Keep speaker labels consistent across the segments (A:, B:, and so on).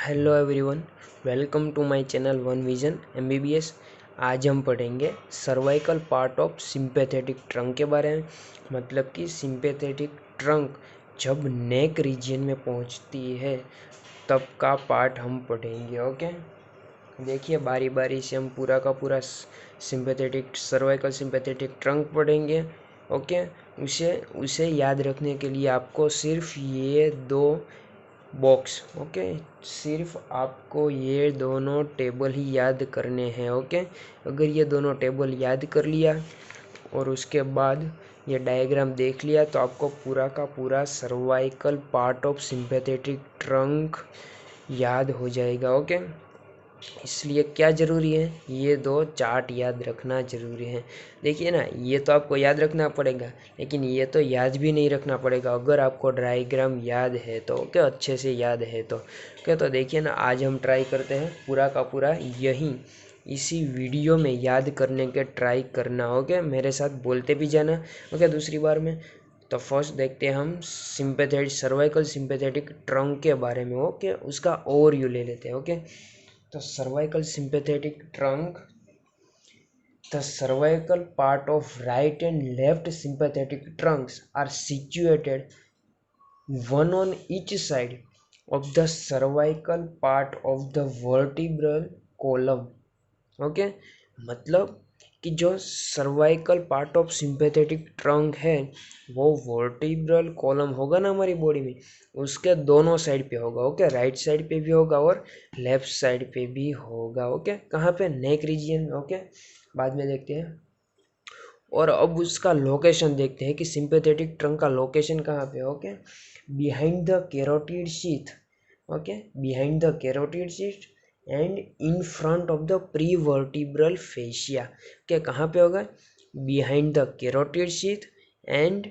A: Hello everyone, welcome to my channel one vision MBBS. आज हम पढ़ेंगे cervical part of sympathetic trunk के बारे में। मतलब कि सिंपैथेटिक ट्रंक जब नेक रीजन में पहुंचती है तब का पार्ट हम पढ़ेंगे। ओके, देखिए बारी बारी से हम पूरा का पूरा सिंपैथेटिक सर्वाइकल सिंपैथेटिक ट्रंक पढ़ेंगे। ओके, उसे याद रखने के लिए आपको सिर्फ ये दो बॉक्स, ओके, सिर्फ आपको ये दोनों टेबल ही याद करने हैं। ओके, अगर ये दोनों टेबल याद कर लिया और उसके बाद ये डायग्राम देख लिया तो आपको पूरा का पूरा cervical part of sympathetic trunk याद हो जाएगा। ओके, इसलिए क्या ज़रूरी है, ये दो चार्ट याद रखना ज़रूरी है। देखिए ना, ये तो आपको याद रखना पड़ेगा, लेकिन ये तो याद भी नहीं रखना पड़ेगा अगर आपको डायग्राम याद है तो। ओके, अच्छे से याद है तो। ओके, तो देखिए ना, आज हम ट्राई करते हैं पूरा का पूरा यही इसी वीडियो में याद करने के ट्राई करना। ओके, मेरे साथ बोलते भी जाना। ओके, दूसरी बार में तो फर्स्ट देखते हैं हम सिंपैथेटिक सर्वाइकल सिंपैथेटिक ट्रंक के बारे में। ओके, उसका ओवरव्यू ले लेते हैं। Okay, the cervical sympathetic trunk, the cervical part of right and left sympathetic trunks are situated one on each side of the cervical part of the vertebral column. Okay, मतलब कि जो cervical part of sympathetic trunk है वो vertebral column होगा ना हमारी body में, उसके दोनों साइड पे होगा। ओके, राइट साइड पे भी होगा और लेफ्ट साइड पे भी होगा। ओके, कहाँ पे? नेक रीजियन में। ओके, बाद में देखते हैं। और अब उसका लोकेशन देखते हैं कि सिंपैथेटिक ट्रंक का लोकेशन कहाँ पे है। Okay, behind the carotid sheath. Okay, behind the carotid sheath and in front of the pre vertebral fascia. क्या कहाँ पे होगा? Behind the carotid sheath and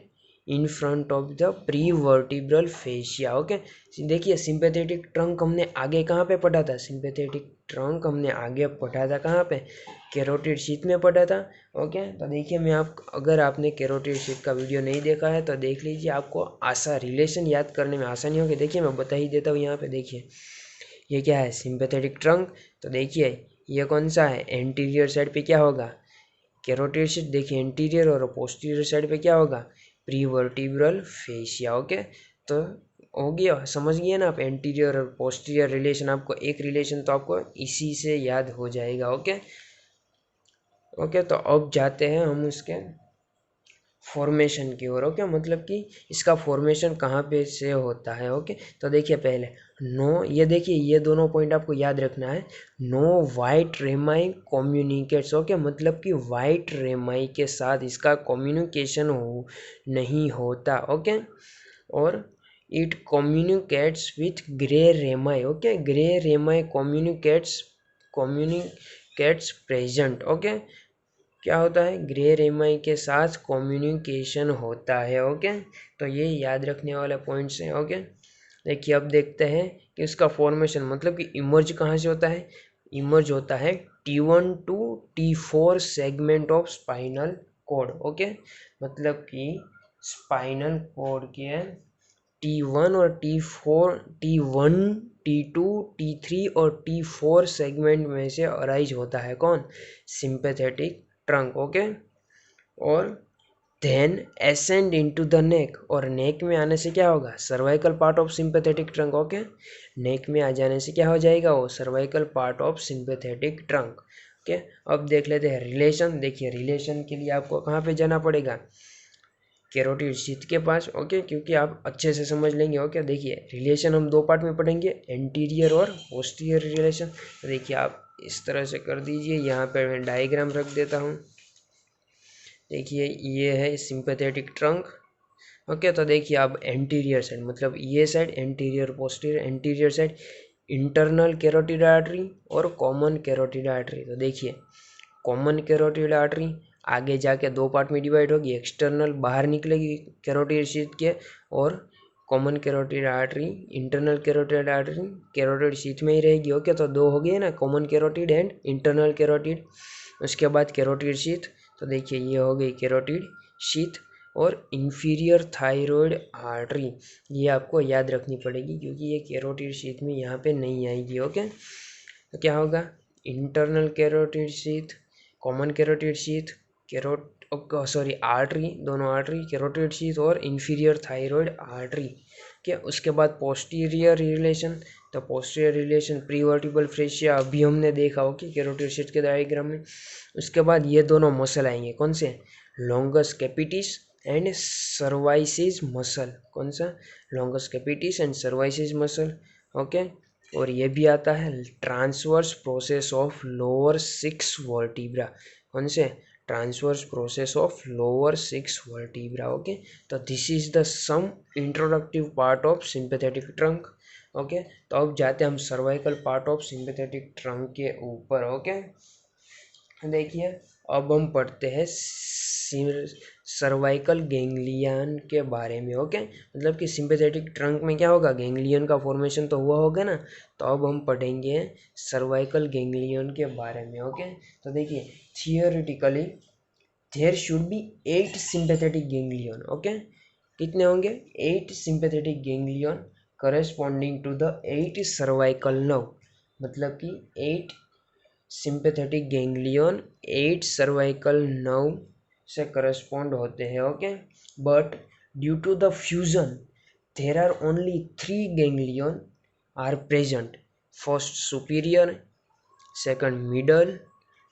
A: in front of the pre vertebral fascia. Okay, देखिए sympathetic trunk हमने आगे कहाँ पे पढ़ा था? सिंपैथेटिक ट्रंक हमने आगे पढ़ा था कहाँ पे? कैरोटिड शीथ में पढ़ा था। ओके, तो देखिए अगर आपने कैरोटिड शीथ का वीडियो नहीं देखा है तो देख लीजिए, आपको रिलेशन याद करने में आसानी होगी। देखिए मैं बता ही देता हूँ। यहाँ पे देखिए, ये क्या है? Sympathetic trunk. तो देखिए ये कौन सा है? एंटीरियर साइड पे क्या होगा? Carotid sheath. देखिए एंटीरियर और पोस्टीरियर साइड पे क्या होगा? Pre vertebral fascia. ओके, तो हो गया, समझ गए ना आप? एंटीरियर और पोस्टीरियर रिलेशन, आपको एक रिलेशन तो आपको इसी से याद हो जाएगा। ओके ओके, तो अब जाते हैं हम उसके फॉर्मेशन की ओर। ओके, मतलब कि इसका फॉर्मेशन कहाँ पे से होता है। ओके, तो देखिए पहले नो, ये देखिए ये दोनों पॉइंट आपको याद रखना है। No white rami communicates. Okay, मतलब कि वाइट रेमाई के साथ इसका कम्युनिकेशन नहीं होता। ओके, और it communicates with grey रेमाई। Okay, grey रेमाई communicates present. Okay, क्या होता है? ग्रे रेमाई के साथ कम्युनिकेशन होता है। ओके, तो ये याद रखने वाले पॉइंट्स हैं। ओके, देखिए अब देखते हैं कि उसका फॉर्मेशन, मतलब कि इमर्ज कहाँ से होता है? इमर्ज होता है T1 to T4 segment of spinal cord. Okay, मतलब कि स्पाइनल कॉर्ड के T1 और T4, T1, T2, T3 और T4 सेगमेंट में से अराइज होता है कौन? Sympathetic trunk. ओके, और then ascend into the neck, और नेक में आने से क्या होगा? Cervical part of sympathetic trunk. Okay, neck में आ जाने से क्या हो जाएगा? वो cervical part of sympathetic trunk. Okay, अब देख लेते हैं रिलेशन। देखिए रिलेशन के लिए आपको कहाँ पे जाना पड़ेगा? कैरोटिड शीथ के पास। ओके, क्योंकि आप अच्छे से समझ लेंगे। ओके, देखिए रिलेशन हम दो पार्ट में पढ़ेंगे, एंटीरियर और पोस्टीरियर रिलेशन। देखिए आप इस तरह से कर दीजिए, यहाँ पर मैं डायग्राम रख देता हूँ। देखिए ये है सिंपैथेटिक ट्रंक। ओके, तो देखिए आप एंटीरियर साइड, मतलब ये side anterior posterior, anterior side internal carotid artery और कॉमन कैरोटिड आर्टरी। तो देखिए कॉमन कैरोटिड आर्टरी आगे जाके दो पार्ट में डिवाइड होगी, एक्सटर्नल बाहर निकलेगी कैरोटिड शीथ के, और common carotid artery internal carotid artery carotid sheath में ही रहेगी। ओके, तो दो हो गए ना, common carotid and internal carotid. उसके बाद कैरोटिड शीथ। तो देखिए ये हो गई कैरोटिड शीथ। और इंफीरियर थायराइड आर्टरी, ये आपको याद रखनी पड़ेगी क्योंकि ये कैरोटिड शीथ में यहाँ पे नहीं आएगी। ओके, तो क्या होगा, internal carotid sheath, common carotid sheath, artery, दोनों आर्टरी, कैरोटिड शीथ और इंफीरियर थायराइड आर्टरी। क्या उसके बाद पोस्टीरियर रिलेशन, तो पोस्टीरियर रिलेशन प्रीवर्टिबल फ्रेशिया अभी हमने देखा हो कि कैरोटिड शीथ के डायग्राम में। उसके बाद ये दोनों मसल आएंगे, कौन से, longus capitis and cervicis muscle, कौन सा, longus capitis and cervicis muscle. Okay, और ये भी आता है transverse process of lower 6 vertebra, कौन से, transverse process of lower 6 vertebra. Okay, तो this is the some introductory part of sympathetic trunk. Okay, तो अब जाते हैं हम cervical part of sympathetic trunk के ऊपर। ओके, देखिए अब हम पढ़ते हैं सर्वाइकल गैंग्लियन के बारे में। ओके, मतलब कि सिंपैथेटिक ट्रंक में क्या होगा, गैंग्लियन का फॉर्मेशन तो हुआ होगा ना, तो अब हम पढ़ेंगे सर्वाइकल गैंग्लियन के बारे में। ओके, तो देखिए theoretically there should be 8 sympathetic ganglion. Okay, कितने होंगे, 8 sympathetic ganglion corresponding to the 8 cervical nerve, मतलब कि 8 सिंपैथेटिक गैंग्लियन 8 सर्वाइकल नर्व से करस्पॉन्ड होते हैं। Okay, but due to the fusion there are only 3 ganglion are present, first superior, second middle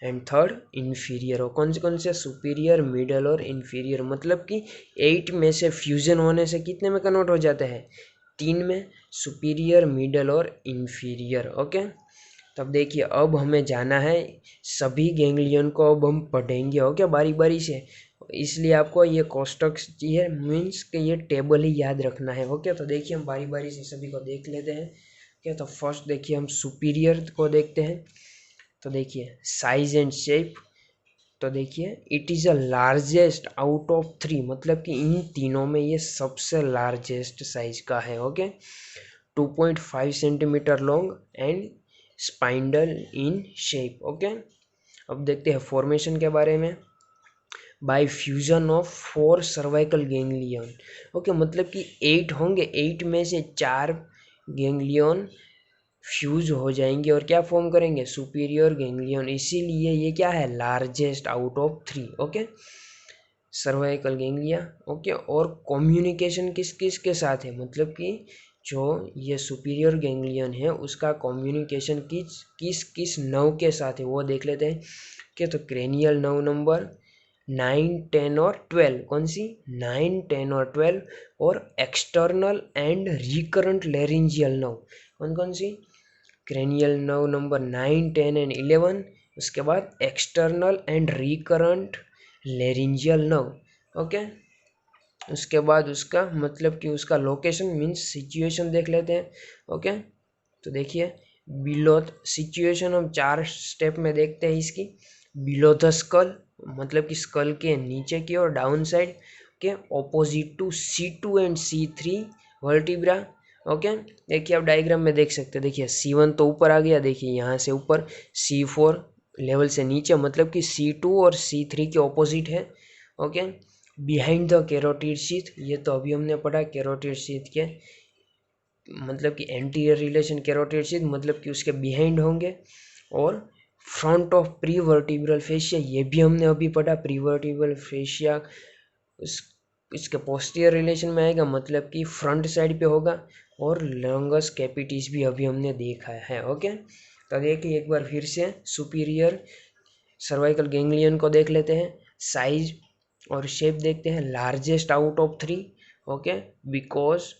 A: and third inferior. और कौन से superior, middle और inferior, मतलब कि 8 में से फ्यूजन होने से कितने में कन्वर्ट हो जाते हैं, 3 में, सुपीरियर, मिडल और इन्फीरियर। ओके, तब देखिए अब हमें जाना है सभी गैंग्लियन को, अब हम पढ़ेंगे। ओके, बारी बारी से, इसलिए आपको ये कोष्टक चाहिए, मीन्स कि ये टेबल ही याद रखना है। ओके, तो देखिए हम बारी बारी से सभी को देख लेते हैं। ओके, तो फर्स्ट देखिए हम सुपीरियर को देखते हैं। तो देखिए साइज एंड शेप, तो देखिए it is a largest out of 3, मतलब कि इन तीनों में ये सबसे लार्जेस्ट साइज का है। Okay, 2.5 centimetre long and spindle in shape. Okay, अब देखते हैं फॉर्मेशन के बारे में। Bye fusion of 4 cervical ganglion. Okay, मतलब कि 8 होंगे, 8 में से 4 गैंग्लियन फ्यूज हो जाएंगे और क्या फॉर्म करेंगे, सुपीरियर गैंग्लियन, इसीलिए ये क्या है, largest out of 3। Okay, cervical ganglia. Okay, और कम्युनिकेशन किस किस के साथ है, मतलब कि जो ये सुपीरियर गैंग्लियन है उसका कम्युनिकेशन किस किस नर्व के साथ है वो देख लेते हैं। कि तो क्रेनियल नर्व नंबर 9, 10 और 12, कौन सी, 9, 10 और 12, और external and recurrent laryngeal nerve, कौन कौन सी, क्रेनियल नर्व नंबर 9, 10 एंड 11, उसके बाद external and recurrent laryngeal nerve. Okay, उसके बाद उसका मतलब कि उसका लोकेशन मीन्स सिचुएशन देख लेते हैं। ओके, तो देखिए बिलो सिचुएशन हम 4 स्टेप में देखते हैं इसकी। बिलो द स्कल, मतलब कि स्कल के नीचे की और डाउन साइड के opposite to C2 and C3 vertebra. Okay, देखिए आप डायग्राम में देख सकते हैं, देखिए C1 तो ऊपर आ गया, देखिए यहाँ से ऊपर, C4 लेवल से नीचे, मतलब कि C2 और C3 के ऑपोजिट है। Okay, behind the carotid sheath, ये तो अभी हमने पढ़ा, कैरोटिड शीथ के मतलब कि एंटीरियर रिलेशन कैरोटिड शीथ, मतलब कि उसके बिहाइंड होंगे। और front of pre vertebral fascia, ये भी हमने अभी पढ़ा, प्री वर्टिब्रल फेशिया इसके पोस्टीरियर रिलेशन में आएगा, मतलब कि फ्रंट साइड पे होगा। और लॉन्गस कैपिटिस भी अभी हमने देखा है। ओके, तो देखिए एक बार फिर से सुपीरियर सर्वाइकल गैंग्लियन को देख लेते हैं। साइज और शेप देखते हैं, largest out of 3। Okay, because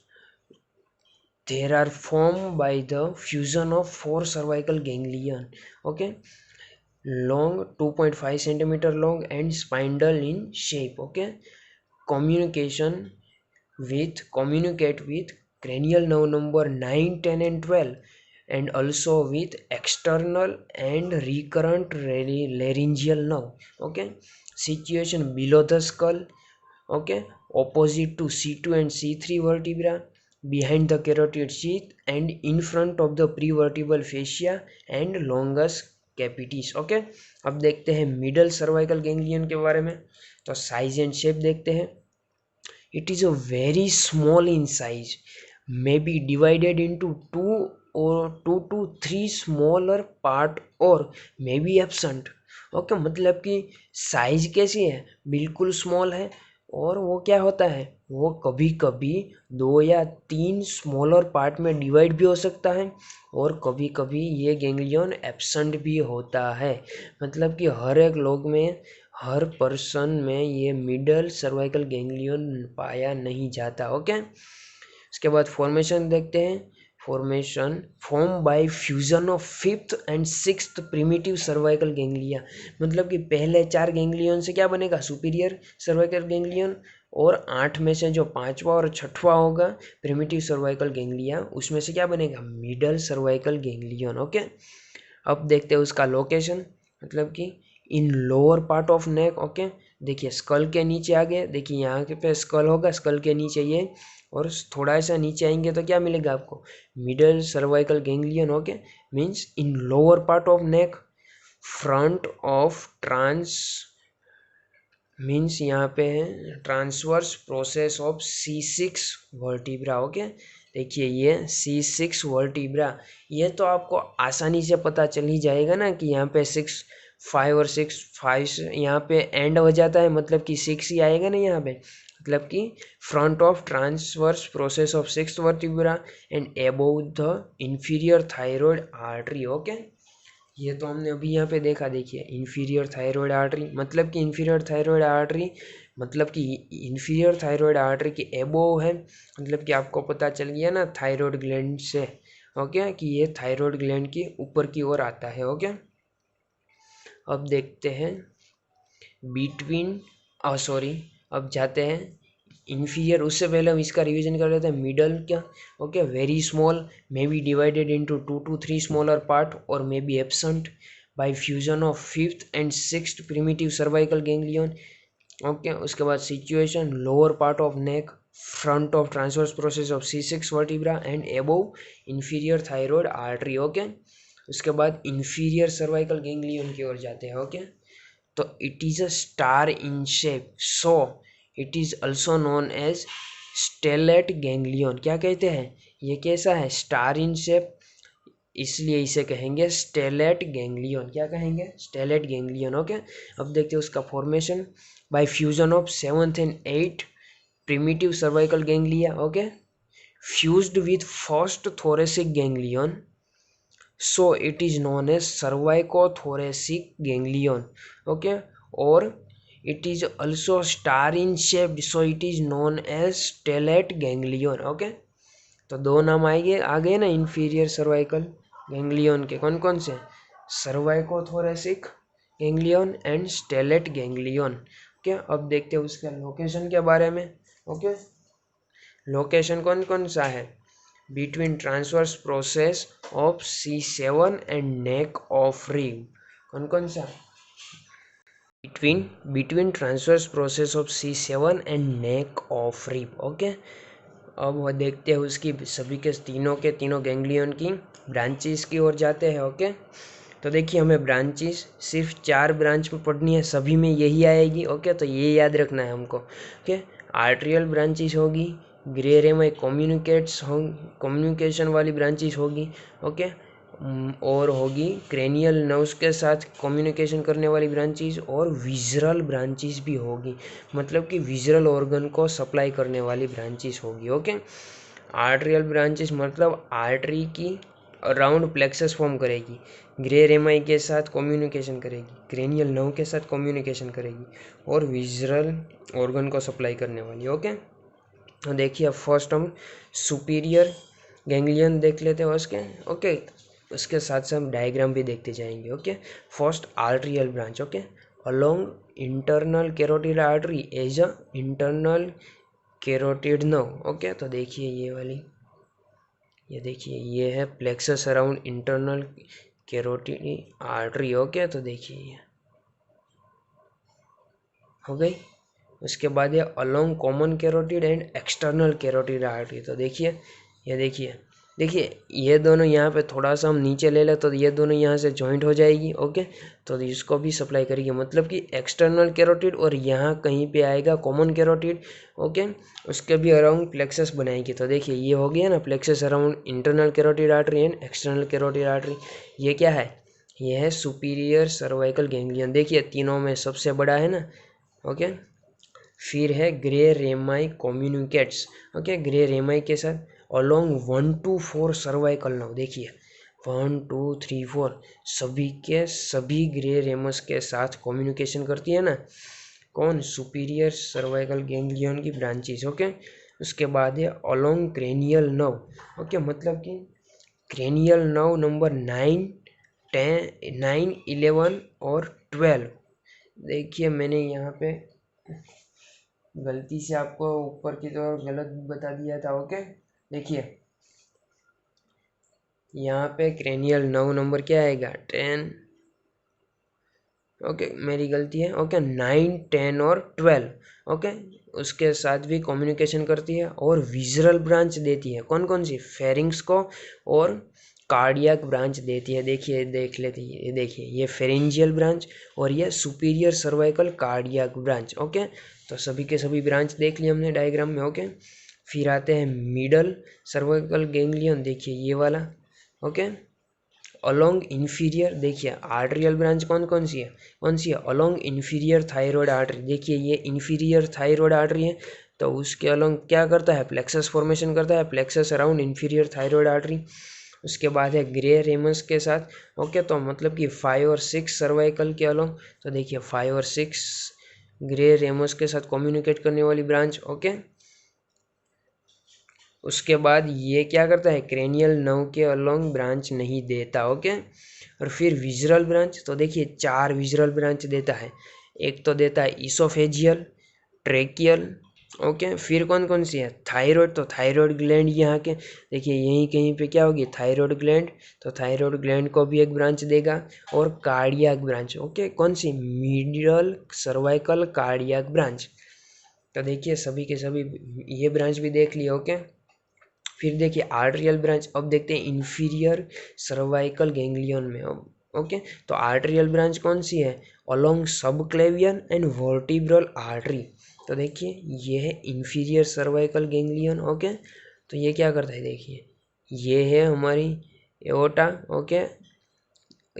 A: there are form by the fusion of 4 cervical ganglion. Okay, long 2.5 centimetre long and spindle in shape. Okay, communicate with cranial nerve number 9, 10 and 12, and also with external and recurrent laryngeal nerve. Okay, situation below the skull. Okay, opposite to C2 and C3 vertebra, behind the carotid sheath and in front of the prevertebral fascia and longus capitis. Okay, अब देखते हैं middle cervical ganglion के बारे में। तो size and shape देखते हैं। It is a very small in size, may be divided into two to three smaller part or may be absent. Okay मतलब कि साइज कैसी है, बिल्कुल स्मॉल है, और वो क्या होता है, वो कभी कभी 2 या 3 स्मॉलर पार्ट में डिवाइड भी हो सकता है, और कभी कभी ये गैंग्लियन एब्सेंट भी होता है। मतलब कि हर एक लोग में, हर पर्सन में ये मिडल सर्वाइकल गैंग्लियन पाया नहीं जाता। ओके, उसके बाद फॉर्मेशन देखते हैं। Formation form by fusion of fifth and sixth primitive cervical ganglia. मतलब कि पहले 4 गैंग्लियन से क्या बनेगा, सुपीरियर सर्वाइकल गैंग्लियन, और 8 में से जो 5वां और 6वां होगा प्रिमिटिव सर्वाइकल गैंग्लिया, उसमें से क्या बनेगा, मिडल सर्वाइकल गैंग्लियन। ओके, अब देखते हैं उसका लोकेशन। मतलब कि इन lower part of neck. Okay, देखिए स्कल के नीचे आ गए, देखिए यहाँ के पे स्कल होगा, स्कल के नीचे ये, और थोड़ा सा नीचे आएंगे तो क्या मिलेगा आपको, middle cervical ganglion. Okay, means in lower part of neck, front of trans, means यहाँ पे है transverse process of C6 vertebra. Okay, देखिए ये C6 वर्टिब्रा, ये तो आपको आसानी से पता चल ही जाएगा ना कि यहाँ पे 6 5 और 6 5 यहाँ पे एंड हो जाता है, मतलब कि 6 ही आएगा ना यहाँ पे। मतलब कि front of transverse process of 6th vertebra and above the inferior thyroid artery. Okay, ये तो हमने अभी यहाँ पे देखा। देखिए इंफीरियर थायराइड आर्टरी, मतलब कि इंफीरियर थायराइड आर्टरी, मतलब कि इंफीरियर थायराइड आर्टरी के एबोव है, मतलब कि आपको पता चल गया ना थायराइड ग्लैंड से। ओके, कि ये थायराइड ग्लैंड की ऊपर की ओर आता है। ओके, अब देखते हैं बिटवीन, सॉरी, अब जाते हैं इंफीरियर। उससे पहले हम इसका रिवीजन कर लेते हैं। मिडल क्या, okay, very small, may be divided into 2 to 3 smaller part और may be absent by fusion of 5th and 6th primitive cervical ganglion. Okay, उसके बाद situation lower part of neck, front of transverse process of C6 vertebra and above inferior thyroid artery. Okay, उसके बाद inferior cervical ganglion की ओर जाते हैं। Okay, तो it is a star in shape, so it is also known as stellate ganglion. क्या कहते हैं, ये कैसा है, स्टार इन शेप, इसलिए इसे कहेंगे स्टेलेट गैंग्लियन। क्या कहेंगे, स्टेलेट गैंग्लियन। ओके, अब देखते हैं उसका formation. Bye fusion of 7th and 8th primitive cervical ganglia, okay, fused with first thoracic ganglion, so it is known as cervicothoracic ganglion. Okay, or it is also star in shape, so it is known as stellate ganglion. Okay, तो दो नाम आ गए ना inferior cervical ganglion के, कौन कौन से, cervicothoracic ganglion and stellate ganglion. Okay, अब देखते हैं उसके लोकेशन के बारे में। ओके, लोकेशन कौन कौन सा है, between transverse process of C7 and neck of rib, कौन कौन सा, between transverse process of C7 and neck of rib। Okay, अब वो देखते हैं उसकी सभी के तीनों गैंग्लियन की ब्रांचेस की ओर जाते हैं। ओके, तो देखिए हमें ब्रांचेस सिर्फ 4 ब्रांच में पढ़नी है, सभी में यही आएगी। ओके, तो ये याद रखना है हमको। ओके, आर्ट्रियल ब्रांचेस होगी, ग्रे रेमाई कम्युनिकेशन वाली ब्रांचेस होगी। ओके, और होगी क्रेनियल नर्व्स के साथ कम्युनिकेशन करने वाली ब्रांचेस, और विजरल ब्रांचेस भी होगी, मतलब कि विजरल ऑर्गन को सप्लाई करने वाली ब्रांचेस होगी। ओके, आर्ट्रियल ब्रांचेस मतलब आर्टरी की अराउंड प्लेक्सस फॉर्म करेगी, ग्रे रेमाई के साथ कम्युनिकेशन करेगी, क्रेनियल नर्व के साथ कम्युनिकेशन करेगी, और विजरल ऑर्गन को सप्लाई करने वाली। ओके, तो देखिए फर्स्ट हम सुपीरियर गैंग्लियन देख लेते हैं उसके। ओके, उसके साथ साथ हम डायग्राम भी देखते जाएंगे। Okay, first arterial branch, okay, along internal carotid artery as a internal carotid nerve. Okay, तो देखिए ये वाली, ये देखिए ये है plexus around internal carotid artery. Okay, तो देखिए ये हो गई। उसके बाद ये along common carotid and external carotid artery, तो देखिए ये देखिए देखिए ये दोनों यहाँ पे थोड़ा सा हम नीचे ले लें तो ये दोनों यहाँ से जॉइंट हो जाएगी। ओके, तो इसको भी सप्लाई करेगी, मतलब कि एक्सटर्नल कैरोटिड और यहाँ कहीं पे आएगा कॉमन कैरोटिड। ओके, उसके भी अराउंड प्लेक्सस बनाएगी। तो देखिए ये हो गया ना, plexus around internal carotid artery and external carotid artery. ये क्या है? ये है सुपीरियर सर्वाइकल गैंग्लियन। देखिए तीनों में सबसे बड़ा है ना। ओके, फिर है ग्रे रेमाई कम्युनिकेट्स। ओके, ग्रे रेमाई के साथ अलोंग 1 to 4 सर्वाइकल नर्व। देखिए 1 2 3 4 सभी के सभी ग्रे रेमस के साथ कम्युनिकेशन करती है ना। कौन? सुपीरियर सर्वाइकल गैंग्लियन की ब्रांचेस। ओके, उसके बाद है अलोंग क्रेनियल नर्व। ओके, मतलब कि क्रेनियल नर्व नंबर 9 10 9 11 और 12। देखिए मैंने यहाँ पे गलती से आपको ऊपर की तरफ गलत बता दिया था। ओके, देखिए यहाँ पे क्रेनियल नर्व नंबर क्या आएगा? 10। ओके, मेरी गलती है। ओके, 9 10 और 12। ओके, उसके साथ भी कम्युनिकेशन करती है और विजरल ब्रांच देती है। कौन कौन सी? फेरिंग्स को और कार्डियक ब्रांच देती है। देखिए देख लेते हैं, ये देखिए ये फेरेंजियल ब्रांच और ये superior cervical cardiac branch. Okay, तो सभी के सभी ब्रांच देख लिए हमने डायग्राम में। ओके, फिर आते हैं मिडल सर्वाइकल गैंग्लियन। देखिए ये वाला। Okay, along inferior. देखिए आर्टरियल ब्रांच कौन कौन सी है? कौन सी है? Along inferior thyroid artery. देखिए ये इन्फीरियर थायराइड आर्टरी है, तो उसके अलोंग क्या करता है? प्लेक्सस फॉर्मेशन करता है, plexus around inferior thyroid artery. उसके बाद है ग्रे रेमस के साथ। ओके, तो मतलब कि 5 और 6 सर्वाइकल के अलोंग। तो देखिए 5 और 6 ग्रे रेमस के साथ कम्युनिकेट करने वाली ब्रांच। ओके, उसके बाद ये क्या करता है? क्रेनियल नर्व के अलोंग ब्रांच नहीं देता। ओके, और फिर विजरल ब्रांच। तो देखिए 4 विजरल ब्रांच देता है। एक तो देता है इसोफेजियल, ट्रेकियल। ओके, फिर कौन कौन सी है? थायराइड। तो थायराइड ग्लैंड यहाँ के देखिए यहीं कहीं पे क्या होगी? Thyroid gland. तो थायराइड ग्लैंड को भी एक ब्रांच देगा और कार्डियक ब्रांच। ओके, कौन सी? Middle cervical cardiac branch. तो देखिए सभी के सभी ये ब्रांच भी देख लिए। ओके, फिर देखिए आर्टरियल ब्रांच। अब देखते हैं इन्फीरियर सर्वाइकल गैंग्लियन में। अब ओके, तो आर्टरियल ब्रांच कौन सी है? Along subclavian and vertebral artery. तो देखिए ये है इन्फीरियर सर्वाइकल गैंग्लियन। ओके, तो ये क्या करता है? देखिए ये है हमारी एओर्टा। ओके,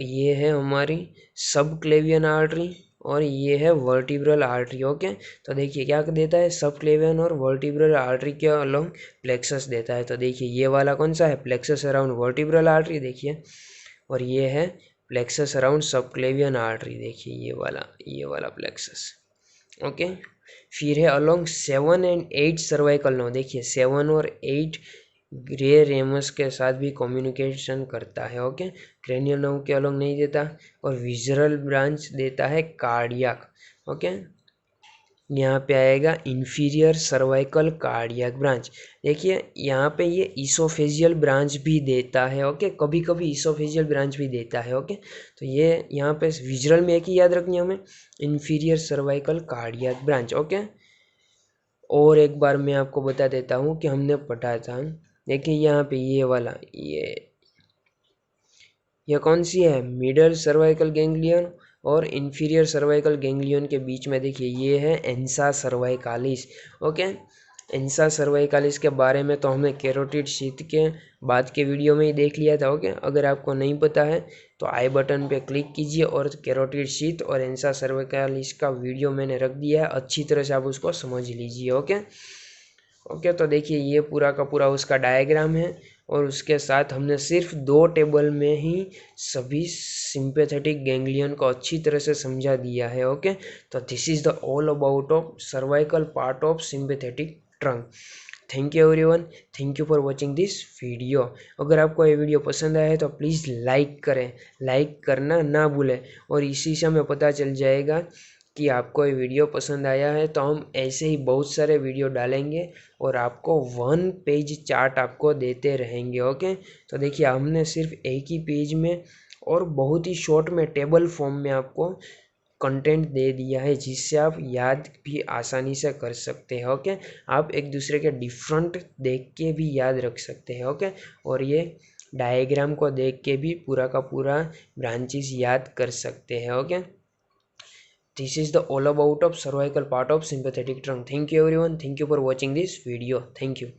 A: ये है हमारी सबक्लेवियन आर्टरी और ये है वर्टिब्रल आर्टरी। ओके, तो देखिए क्या देता है? सबक्लेवियन और वर्टिब्रल आर्टरी के अलोंग प्लेक्सस देता है। तो देखिए ये वाला कौन सा है? Plexus around vertebral artery. देखिए, और ये है प्लेक्सस अराउंड सबक्लेवियन आर्टरी। देखिए ये वाला प्लेक्सस। ओके, फिर है अलोंग 7 and 8 सर्वाइकल नर्व। देखिए 7 और 8 ग्रे रेमस के साथ भी कम्युनिकेशन करता है। ओके, क्रेनियल नर्व के अलोंग नहीं देता और विजरल ब्रांच देता है कार्डियक। ओके, यहाँ पे आएगा इन्फीरियर सर्वाइकल कार्डियक ब्रांच। देखिए यहाँ पे ये इसोफेजियल ब्रांच भी देता है। ओके, कभी कभी इसोफेजियल ब्रांच भी देता है। ओके, तो ये यहाँ पे विजरल में एक ही याद रखनी है हमें, inferior cervical cardiac branch. Okay, और एक बार मैं आपको बता देता हूँ कि हमने पढ़ा था। देखिए यहाँ पे ये वाला ये कौन सी है? मिडल सर्वाइकल गैंग्लियन और इन्फीरियर सर्वाइकल गैंग्लियन के बीच में देखिए ये है एंसा सर्वाइकालिस। ओके, एंसा सर्वाइकालिस के बारे में तो हमने कैरोटिड शीथ के बाद के वीडियो में ही देख लिया था। ओके, अगर आपको नहीं पता है तो आई बटन पे क्लिक कीजिए और कैरोटिड शीथ और एंसा सर्वाइकालिस का वीडियो मैंने रख दिया है, अच्छी तरह से आप उसको समझ लीजिए। ओके ओके, तो देखिए ये पूरा का पूरा उसका डायग्राम है और उसके साथ हमने सिर्फ 2 टेबल में ही सभी सिंपैथेटिक गैंग्लियन को अच्छी तरह से समझा दिया है। ओके, तो this is the all about of cervical part of sympathetic trunk. Thank you everyone, thank you for watching this video. अगर आपको ये वीडियो पसंद आया है तो प्लीज़ लाइक करें, लाइक करना ना भूलें और इसी से हमें पता चल जाएगा कि आपको ये वीडियो पसंद आया है। तो हम ऐसे ही बहुत सारे वीडियो डालेंगे और आपको 1 पेज चार्ट आपको देते रहेंगे। ओके, तो देखिए हमने सिर्फ एक ही पेज में और बहुत ही शॉर्ट में टेबल फॉर्म में आपको कंटेंट दे दिया है जिससे आप याद भी आसानी से कर सकते हैं। ओके, आप एक दूसरे के डिफरेंट देख के भी याद रख सकते हैं। ओके, और ये डायग्राम को देख के भी पूरा का पूरा ब्रांचेस याद कर सकते हैं। Okay, this is the all about of cervical part of sympathetic trunk. Thank you everyone, thank you for watching this video. Thank you.